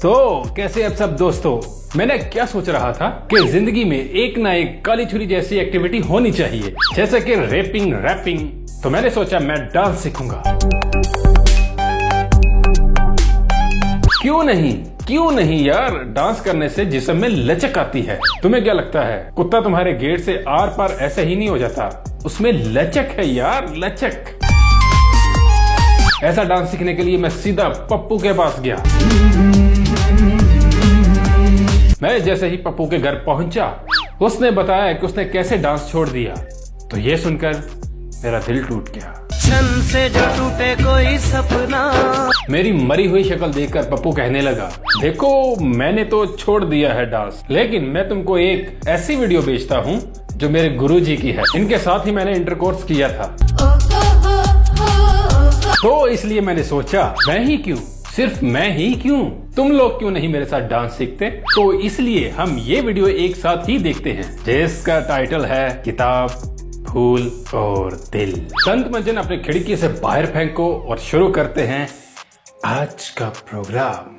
तो कैसे अब सब दोस्तों, मैंने क्या सोच रहा था कि जिंदगी में एक ना एक काली छुरी जैसी एक्टिविटी होनी चाहिए, जैसे कि रैपिंग रैपिंग। तो मैंने सोचा मैं डांस सीखूंगा। क्यों नहीं यार, डांस करने से जिस्म में लचक आती है। तुम्हें क्या लगता है कुत्ता तुम्हारे गेट से आर पार ऐसे ही नहीं हो जाता? उसमें लचक है यार, लचक। ऐसा डांस सीखने के लिए मैं सीधा पप्पू के पास गया। मैं जैसे ही पप्पू के घर पहुंचा, उसने बताया कि उसने कैसे डांस छोड़ दिया। तो ये सुनकर मेरा दिल टूट गया। छन से जो टूटे कोई सपना। मेरी मरी हुई शक्ल देखकर पप्पू कहने लगा, देखो मैंने तो छोड़ दिया है डांस, लेकिन मैं तुमको एक ऐसी वीडियो भेजता हूँ जो मेरे गुरुजी की है। इनके साथ ही मैंने इंटरकोर्स किया था, तो इसलिए मैंने सोचा सिर्फ मैं ही क्यों, तुम लोग क्यों नहीं मेरे साथ डांस सीखते? तो इसलिए हम ये वीडियो एक साथ ही देखते हैं, जिसका टाइटल है किताब, फूल और दिल। संत मंजन अपने खिड़की से बाहर फेंको और शुरू करते हैं आज का प्रोग्राम।